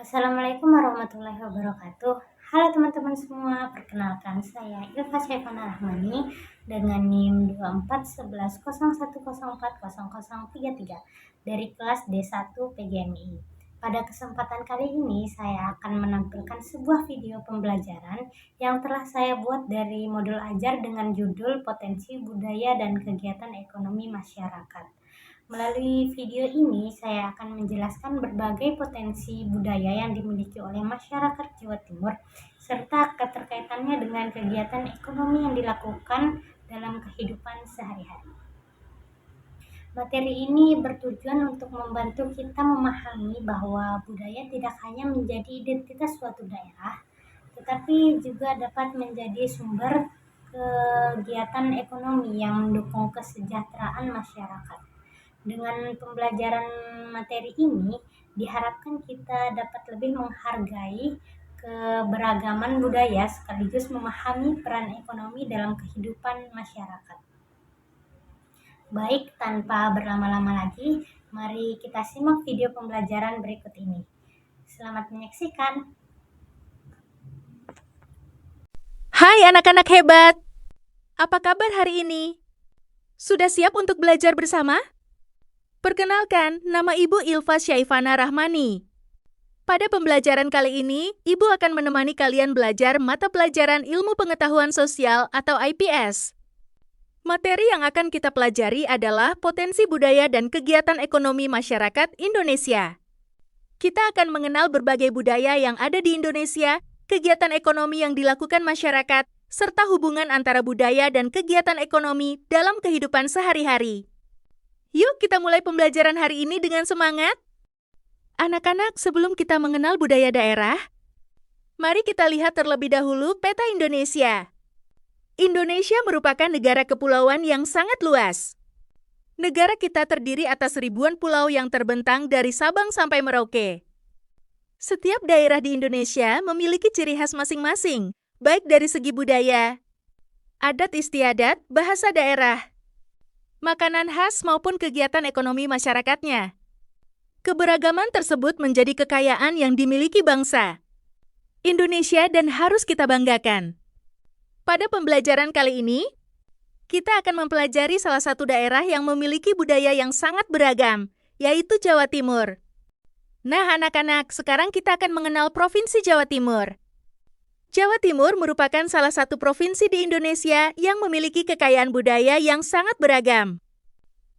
Assalamualaikum warahmatullahi wabarakatuh. Halo teman-teman semua, perkenalkan saya Ilfa Syaifana Rahmani dengan NIM 241101040033 dari kelas D1 PGMI. Pada kesempatan kali ini saya akan menampilkan sebuah video pembelajaran yang telah saya buat dari modul ajar dengan judul Potensi Budaya dan Kegiatan Ekonomi Masyarakat. Melalui video ini, saya akan menjelaskan berbagai potensi budaya yang dimiliki oleh masyarakat Jawa Timur, serta keterkaitannya dengan kegiatan ekonomi yang dilakukan dalam kehidupan sehari-hari. Materi ini bertujuan untuk membantu kita memahami bahwa budaya tidak hanya menjadi identitas suatu daerah, tetapi juga dapat menjadi sumber kegiatan ekonomi yang mendukung kesejahteraan masyarakat. Dengan pembelajaran materi ini, diharapkan kita dapat lebih menghargai keberagaman budaya sekaligus memahami peran ekonomi dalam kehidupan masyarakat. Baik, tanpa berlama-lama lagi, mari kita simak video pembelajaran berikut ini. Selamat menyaksikan. Hai anak-anak hebat! Apa kabar hari ini? Sudah siap untuk belajar bersama? Perkenalkan, nama Ibu Ilfa Syaifana Rahmani. Pada pembelajaran kali ini, Ibu akan menemani kalian belajar mata pelajaran Ilmu Pengetahuan Sosial atau IPS. Materi yang akan kita pelajari adalah potensi budaya dan kegiatan ekonomi masyarakat Indonesia. Kita akan mengenal berbagai budaya yang ada di Indonesia, kegiatan ekonomi yang dilakukan masyarakat, serta hubungan antara budaya dan kegiatan ekonomi dalam kehidupan sehari-hari. Yuk kita mulai pembelajaran hari ini dengan semangat. Anak-anak, sebelum kita mengenal budaya daerah, mari kita lihat terlebih dahulu peta Indonesia. Indonesia merupakan negara kepulauan yang sangat luas. Negara kita terdiri atas ribuan pulau yang terbentang dari Sabang sampai Merauke. Setiap daerah di Indonesia memiliki ciri khas masing-masing, baik dari segi budaya, adat istiadat, bahasa daerah, makanan khas maupun kegiatan ekonomi masyarakatnya. Keberagaman tersebut menjadi kekayaan yang dimiliki bangsa Indonesia dan harus kita banggakan. Pada pembelajaran kali ini, kita akan mempelajari salah satu daerah yang memiliki budaya yang sangat beragam, yaitu Jawa Timur. Nah anak-anak, sekarang kita akan mengenal Provinsi Jawa Timur. Jawa Timur merupakan salah satu provinsi di Indonesia yang memiliki kekayaan budaya yang sangat beragam.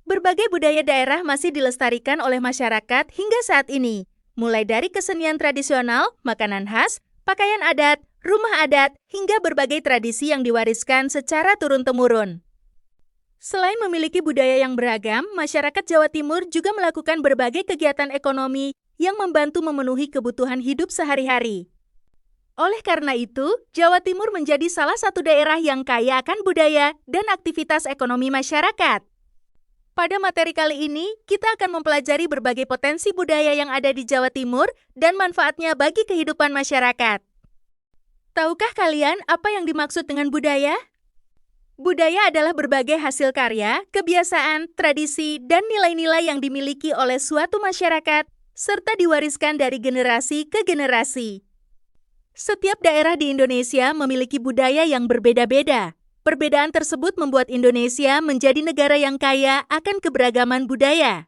Berbagai budaya daerah masih dilestarikan oleh masyarakat hingga saat ini, mulai dari kesenian tradisional, makanan khas, pakaian adat, rumah adat, hingga berbagai tradisi yang diwariskan secara turun-temurun. Selain memiliki budaya yang beragam, masyarakat Jawa Timur juga melakukan berbagai kegiatan ekonomi yang membantu memenuhi kebutuhan hidup sehari-hari. Oleh karena itu, Jawa Timur menjadi salah satu daerah yang kaya akan budaya dan aktivitas ekonomi masyarakat. Pada materi kali ini, kita akan mempelajari berbagai potensi budaya yang ada di Jawa Timur dan manfaatnya bagi kehidupan masyarakat. Tahukah kalian apa yang dimaksud dengan budaya? Budaya adalah berbagai hasil karya, kebiasaan, tradisi, dan nilai-nilai yang dimiliki oleh suatu masyarakat, serta diwariskan dari generasi ke generasi. Setiap daerah di Indonesia memiliki budaya yang berbeda-beda. Perbedaan tersebut membuat Indonesia menjadi negara yang kaya akan keberagaman budaya.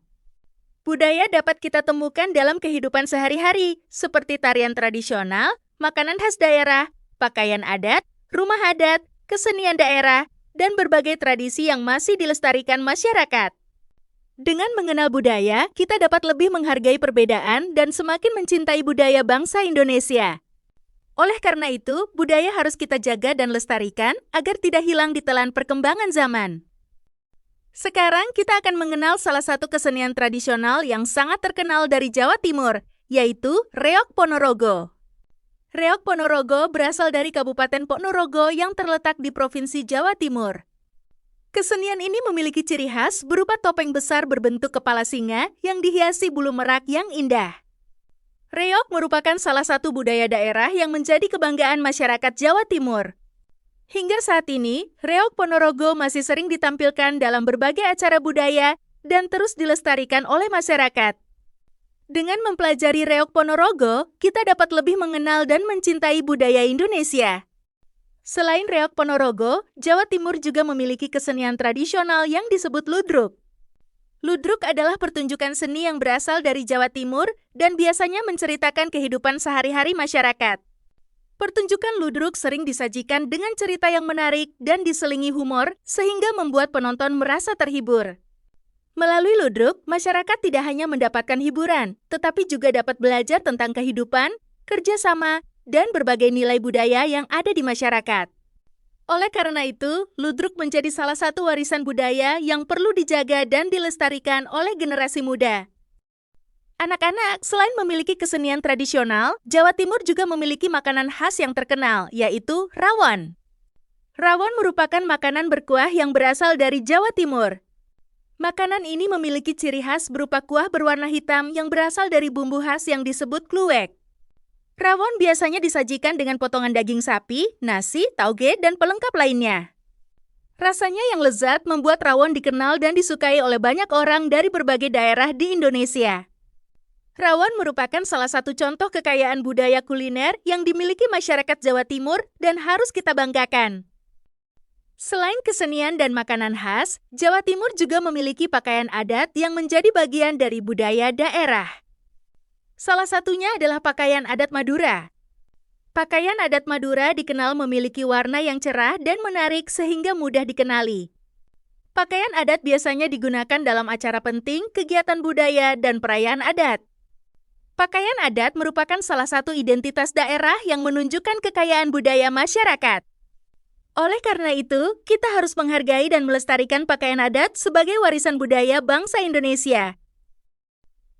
Budaya dapat kita temukan dalam kehidupan sehari-hari, seperti tarian tradisional, makanan khas daerah, pakaian adat, rumah adat, kesenian daerah, dan berbagai tradisi yang masih dilestarikan masyarakat. Dengan mengenal budaya, kita dapat lebih menghargai perbedaan dan semakin mencintai budaya bangsa Indonesia. Oleh karena itu, budaya harus kita jaga dan lestarikan agar tidak hilang di telan perkembangan zaman. Sekarang kita akan mengenal salah satu kesenian tradisional yang sangat terkenal dari Jawa Timur, yaitu Reog Ponorogo. Reog Ponorogo berasal dari Kabupaten Ponorogo yang terletak di Provinsi Jawa Timur. Kesenian ini memiliki ciri khas berupa topeng besar berbentuk kepala singa yang dihiasi bulu merak yang indah. Reog merupakan salah satu budaya daerah yang menjadi kebanggaan masyarakat Jawa Timur. Hingga saat ini, Reog Ponorogo masih sering ditampilkan dalam berbagai acara budaya dan terus dilestarikan oleh masyarakat. Dengan mempelajari Reok Ponorogo, kita dapat lebih mengenal dan mencintai budaya Indonesia. Selain Reok Ponorogo, Jawa Timur juga memiliki kesenian tradisional yang disebut ludruk. Ludruk adalah pertunjukan seni yang berasal dari Jawa Timur dan biasanya menceritakan kehidupan sehari-hari masyarakat. Pertunjukan ludruk sering disajikan dengan cerita yang menarik dan diselingi humor sehingga membuat penonton merasa terhibur. Melalui ludruk, masyarakat tidak hanya mendapatkan hiburan, tetapi juga dapat belajar tentang kehidupan, kerjasama, dan berbagai nilai budaya yang ada di masyarakat. Oleh karena itu, ludruk menjadi salah satu warisan budaya yang perlu dijaga dan dilestarikan oleh generasi muda. Anak-anak, selain memiliki kesenian tradisional, Jawa Timur juga memiliki makanan khas yang terkenal, yaitu rawon. Rawon merupakan makanan berkuah yang berasal dari Jawa Timur. Makanan ini memiliki ciri khas berupa kuah berwarna hitam yang berasal dari bumbu khas yang disebut kluwek. Rawon biasanya disajikan dengan potongan daging sapi, nasi, tauge, dan pelengkap lainnya. Rasanya yang lezat membuat rawon dikenal dan disukai oleh banyak orang dari berbagai daerah di Indonesia. Rawon merupakan salah satu contoh kekayaan budaya kuliner yang dimiliki masyarakat Jawa Timur dan harus kita banggakan. Selain kesenian dan makanan khas, Jawa Timur juga memiliki pakaian adat yang menjadi bagian dari budaya daerah. Salah satunya adalah pakaian adat Madura. Pakaian adat Madura dikenal memiliki warna yang cerah dan menarik sehingga mudah dikenali. Pakaian adat biasanya digunakan dalam acara penting, kegiatan budaya, dan perayaan adat. Pakaian adat merupakan salah satu identitas daerah yang menunjukkan kekayaan budaya masyarakat. Oleh karena itu, kita harus menghargai dan melestarikan pakaian adat sebagai warisan budaya bangsa Indonesia.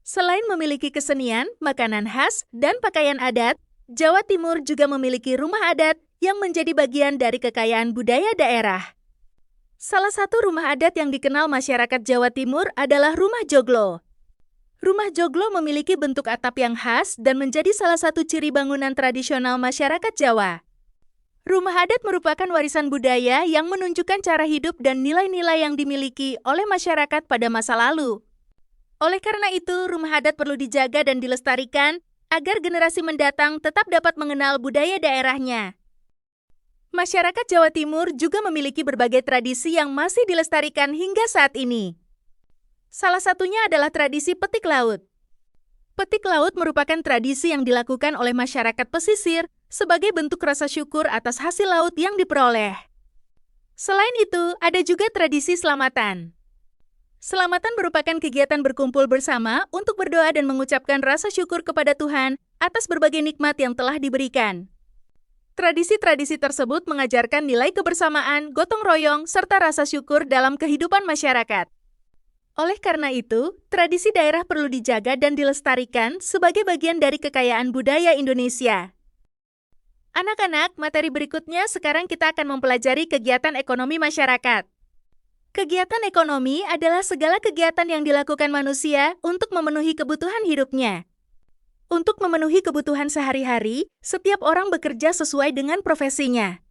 Selain memiliki kesenian, makanan khas, dan pakaian adat, Jawa Timur juga memiliki rumah adat yang menjadi bagian dari kekayaan budaya daerah. Salah satu rumah adat yang dikenal masyarakat Jawa Timur adalah Rumah Joglo. Rumah Joglo memiliki bentuk atap yang khas dan menjadi salah satu ciri bangunan tradisional masyarakat Jawa. Rumah adat merupakan warisan budaya yang menunjukkan cara hidup dan nilai-nilai yang dimiliki oleh masyarakat pada masa lalu. Oleh karena itu, rumah adat perlu dijaga dan dilestarikan agar generasi mendatang tetap dapat mengenal budaya daerahnya. Masyarakat Jawa Timur juga memiliki berbagai tradisi yang masih dilestarikan hingga saat ini. Salah satunya adalah tradisi petik laut. Petik laut merupakan tradisi yang dilakukan oleh masyarakat pesisir sebagai bentuk rasa syukur atas hasil laut yang diperoleh. Selain itu, ada juga tradisi selamatan. Selamatan merupakan kegiatan berkumpul bersama untuk berdoa dan mengucapkan rasa syukur kepada Tuhan atas berbagai nikmat yang telah diberikan. Tradisi-tradisi tersebut mengajarkan nilai kebersamaan, gotong royong, serta rasa syukur dalam kehidupan masyarakat. Oleh karena itu, tradisi daerah perlu dijaga dan dilestarikan sebagai bagian dari kekayaan budaya Indonesia. Anak-anak, materi berikutnya sekarang kita akan mempelajari kegiatan ekonomi masyarakat. Kegiatan ekonomi adalah segala kegiatan yang dilakukan manusia untuk memenuhi kebutuhan hidupnya. Untuk memenuhi kebutuhan sehari-hari, setiap orang bekerja sesuai dengan profesinya.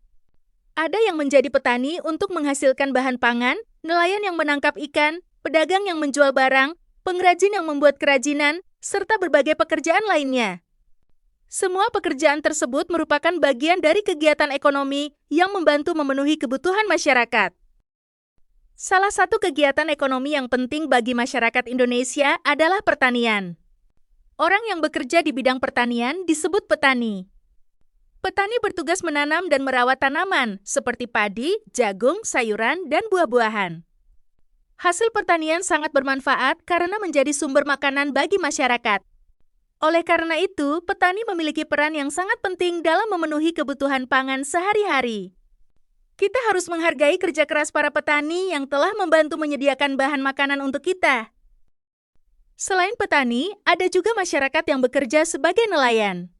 Ada yang menjadi petani untuk menghasilkan bahan pangan, nelayan yang menangkap ikan, pedagang yang menjual barang, pengrajin yang membuat kerajinan, serta berbagai pekerjaan lainnya. Semua pekerjaan tersebut merupakan bagian dari kegiatan ekonomi yang membantu memenuhi kebutuhan masyarakat. Salah satu kegiatan ekonomi yang penting bagi masyarakat Indonesia adalah pertanian. Orang yang bekerja di bidang pertanian disebut petani. Petani bertugas menanam dan merawat tanaman seperti padi, jagung, sayuran, dan buah-buahan. Hasil pertanian sangat bermanfaat karena menjadi sumber makanan bagi masyarakat. Oleh karena itu, petani memiliki peran yang sangat penting dalam memenuhi kebutuhan pangan sehari-hari. Kita harus menghargai kerja keras para petani yang telah membantu menyediakan bahan makanan untuk kita. Selain petani, ada juga masyarakat yang bekerja sebagai nelayan.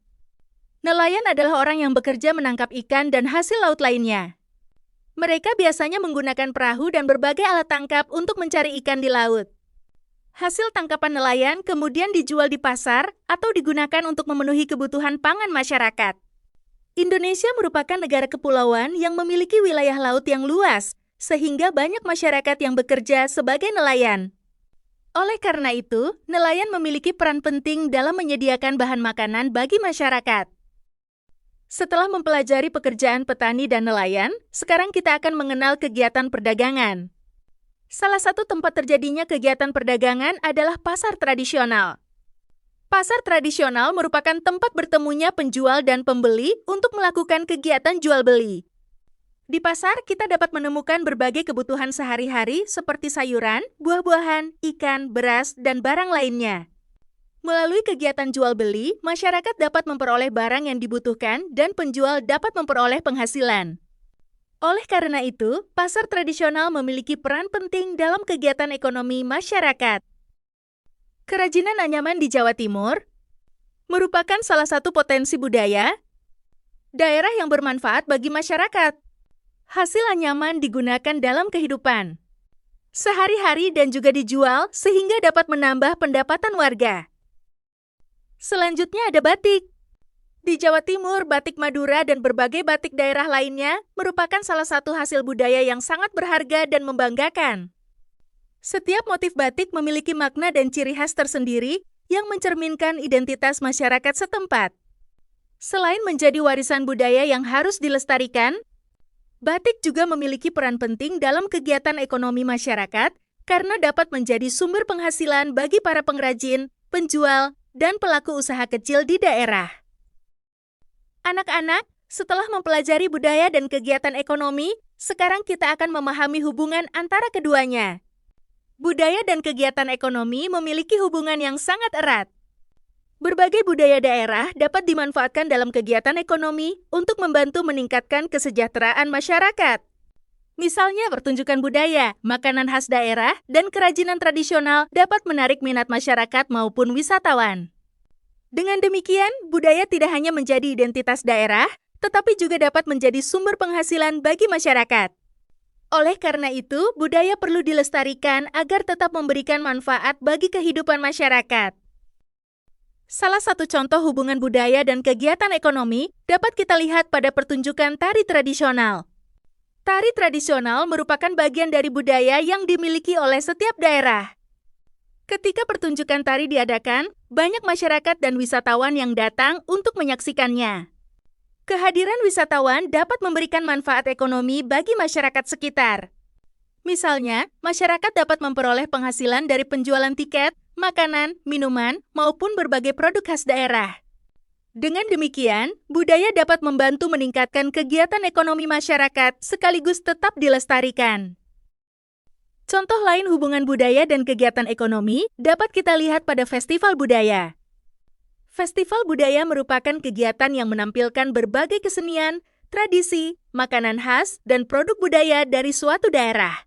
Nelayan adalah orang yang bekerja menangkap ikan dan hasil laut lainnya. Mereka biasanya menggunakan perahu dan berbagai alat tangkap untuk mencari ikan di laut. Hasil tangkapan nelayan kemudian dijual di pasar atau digunakan untuk memenuhi kebutuhan pangan masyarakat. Indonesia merupakan negara kepulauan yang memiliki wilayah laut yang luas, sehingga banyak masyarakat yang bekerja sebagai nelayan. Oleh karena itu, nelayan memiliki peran penting dalam menyediakan bahan makanan bagi masyarakat. Setelah mempelajari pekerjaan petani dan nelayan, sekarang kita akan mengenal kegiatan perdagangan. Salah satu tempat terjadinya kegiatan perdagangan adalah pasar tradisional. Pasar tradisional merupakan tempat bertemunya penjual dan pembeli untuk melakukan kegiatan jual-beli. Di pasar, kita dapat menemukan berbagai kebutuhan sehari-hari seperti sayuran, buah-buahan, ikan, beras, dan barang lainnya. Melalui kegiatan jual-beli, masyarakat dapat memperoleh barang yang dibutuhkan dan penjual dapat memperoleh penghasilan. Oleh karena itu, pasar tradisional memiliki peran penting dalam kegiatan ekonomi masyarakat. Kerajinan anyaman di Jawa Timur merupakan salah satu potensi budaya, daerah yang bermanfaat bagi masyarakat. Hasil anyaman digunakan dalam kehidupan sehari-hari dan juga dijual sehingga dapat menambah pendapatan warga. Selanjutnya ada batik. Di Jawa Timur, batik Madura dan berbagai batik daerah lainnya merupakan salah satu hasil budaya yang sangat berharga dan membanggakan. Setiap motif batik memiliki makna dan ciri khas tersendiri yang mencerminkan identitas masyarakat setempat. Selain menjadi warisan budaya yang harus dilestarikan, batik juga memiliki peran penting dalam kegiatan ekonomi masyarakat karena dapat menjadi sumber penghasilan bagi para pengrajin, penjual, dan pelaku usaha kecil di daerah. Anak-anak, setelah mempelajari budaya dan kegiatan ekonomi, sekarang kita akan memahami hubungan antara keduanya. Budaya dan kegiatan ekonomi memiliki hubungan yang sangat erat. Berbagai budaya daerah dapat dimanfaatkan dalam kegiatan ekonomi untuk membantu meningkatkan kesejahteraan masyarakat. Misalnya pertunjukan budaya, makanan khas daerah, dan kerajinan tradisional dapat menarik minat masyarakat maupun wisatawan. Dengan demikian, budaya tidak hanya menjadi identitas daerah, tetapi juga dapat menjadi sumber penghasilan bagi masyarakat. Oleh karena itu, budaya perlu dilestarikan agar tetap memberikan manfaat bagi kehidupan masyarakat. Salah satu contoh hubungan budaya dan kegiatan ekonomi dapat kita lihat pada pertunjukan tari tradisional. Tari tradisional merupakan bagian dari budaya yang dimiliki oleh setiap daerah. Ketika pertunjukan tari diadakan, banyak masyarakat dan wisatawan yang datang untuk menyaksikannya. Kehadiran wisatawan dapat memberikan manfaat ekonomi bagi masyarakat sekitar. Misalnya, masyarakat dapat memperoleh penghasilan dari penjualan tiket, makanan, minuman, maupun berbagai produk khas daerah. Dengan demikian, budaya dapat membantu meningkatkan kegiatan ekonomi masyarakat sekaligus tetap dilestarikan. Contoh lain hubungan budaya dan kegiatan ekonomi dapat kita lihat pada festival budaya. Festival budaya merupakan kegiatan yang menampilkan berbagai kesenian, tradisi, makanan khas, dan produk budaya dari suatu daerah.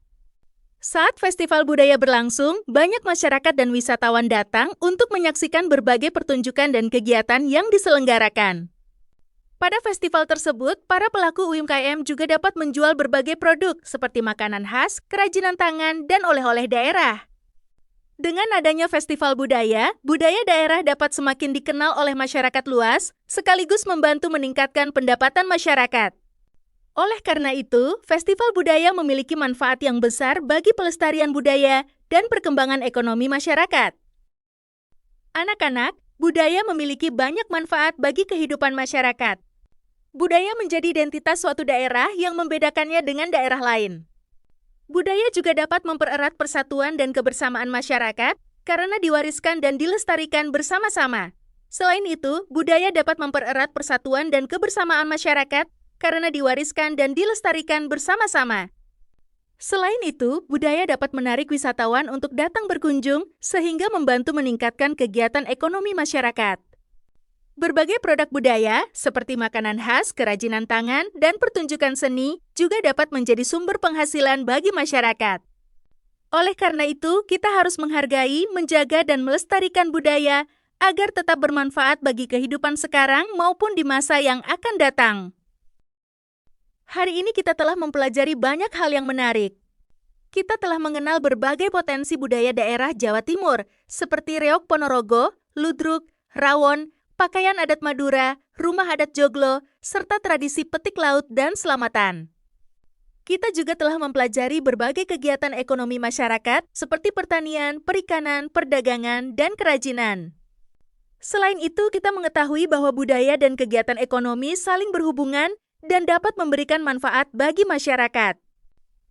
Saat festival budaya berlangsung, banyak masyarakat dan wisatawan datang untuk menyaksikan berbagai pertunjukan dan kegiatan yang diselenggarakan. Pada festival tersebut, para pelaku UMKM juga dapat menjual berbagai produk seperti makanan khas, kerajinan tangan, dan oleh-oleh daerah. Dengan adanya festival budaya daerah dapat semakin dikenal oleh masyarakat luas, sekaligus membantu meningkatkan pendapatan masyarakat. Oleh karena itu, festival budaya memiliki manfaat yang besar bagi pelestarian budaya dan perkembangan ekonomi masyarakat. Anak-anak, budaya memiliki banyak manfaat bagi kehidupan masyarakat. Budaya menjadi identitas suatu daerah yang membedakannya dengan daerah lain. Budaya juga dapat mempererat persatuan dan kebersamaan masyarakat karena diwariskan dan dilestarikan bersama-sama. Selain itu, budaya dapat mempererat persatuan dan kebersamaan masyarakat karena diwariskan dan dilestarikan bersama-sama. Selain itu, budaya dapat menarik wisatawan untuk datang berkunjung sehingga membantu meningkatkan kegiatan ekonomi masyarakat. Berbagai produk budaya seperti makanan khas, kerajinan tangan, dan pertunjukan seni juga dapat menjadi sumber penghasilan bagi masyarakat. Oleh karena itu, kita harus menghargai, menjaga, dan melestarikan budaya agar tetap bermanfaat bagi kehidupan sekarang maupun di masa yang akan datang. Hari ini kita telah mempelajari banyak hal yang menarik. Kita telah mengenal berbagai potensi budaya daerah Jawa Timur, seperti reog Ponorogo, ludruk, rawon, pakaian adat Madura, rumah adat joglo, serta tradisi petik laut dan selamatan. Kita juga telah mempelajari berbagai kegiatan ekonomi masyarakat seperti pertanian, perikanan, perdagangan, dan kerajinan. Selain itu, kita mengetahui bahwa budaya dan kegiatan ekonomi saling berhubungan dan dapat memberikan manfaat bagi masyarakat.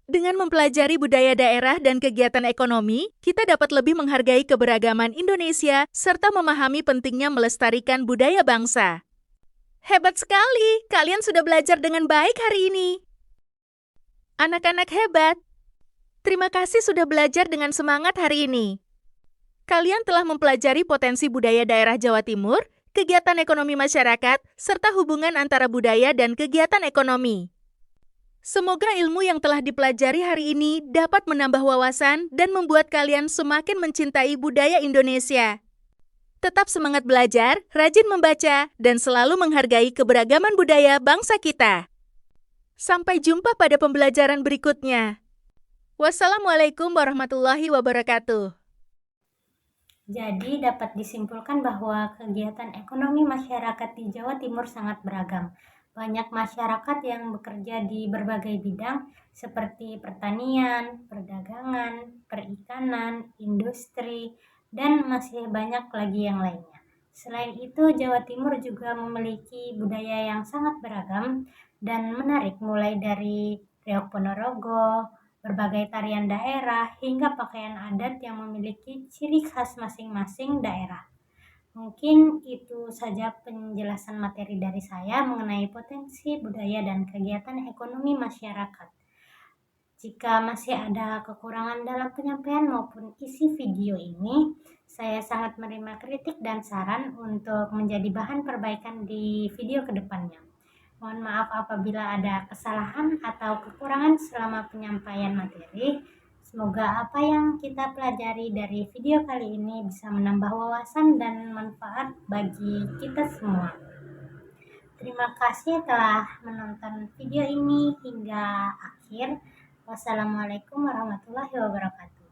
Dengan mempelajari budaya daerah dan kegiatan ekonomi, kita dapat lebih menghargai keberagaman Indonesia serta memahami pentingnya melestarikan budaya bangsa. Hebat sekali, kalian sudah belajar dengan baik hari ini. Anak-anak hebat, terima kasih sudah belajar dengan semangat hari ini. Kalian telah mempelajari potensi budaya daerah Jawa Timur, kegiatan ekonomi masyarakat, serta hubungan antara budaya dan kegiatan ekonomi. Semoga ilmu yang telah dipelajari hari ini dapat menambah wawasan dan membuat kalian semakin mencintai budaya Indonesia. Tetap semangat belajar, rajin membaca, dan selalu menghargai keberagaman budaya bangsa kita. Sampai jumpa pada pembelajaran berikutnya. Wassalamualaikum warahmatullahi wabarakatuh. Jadi dapat disimpulkan bahwa kegiatan ekonomi masyarakat di Jawa Timur sangat beragam. Banyak masyarakat yang bekerja di berbagai bidang seperti pertanian, perdagangan, perikanan, industri, dan masih banyak lagi yang lainnya. Selain itu, Jawa Timur juga memiliki budaya yang sangat beragam dan menarik, mulai dari Reok Ponorogo, berbagai tarian daerah, hingga pakaian adat yang memiliki ciri khas masing-masing daerah. Mungkin itu saja penjelasan materi dari saya mengenai potensi budaya dan kegiatan ekonomi masyarakat. Jika masih ada kekurangan dalam penyampaian maupun isi video ini, saya sangat menerima kritik dan saran untuk menjadi bahan perbaikan di video kedepannya. Mohon maaf apabila ada kesalahan atau kekurangan selama penyampaian materi. Semoga apa yang kita pelajari dari video kali ini bisa menambah wawasan dan manfaat bagi kita semua. Terima kasih telah menonton video ini hingga akhir. Wassalamualaikum warahmatullahi wabarakatuh.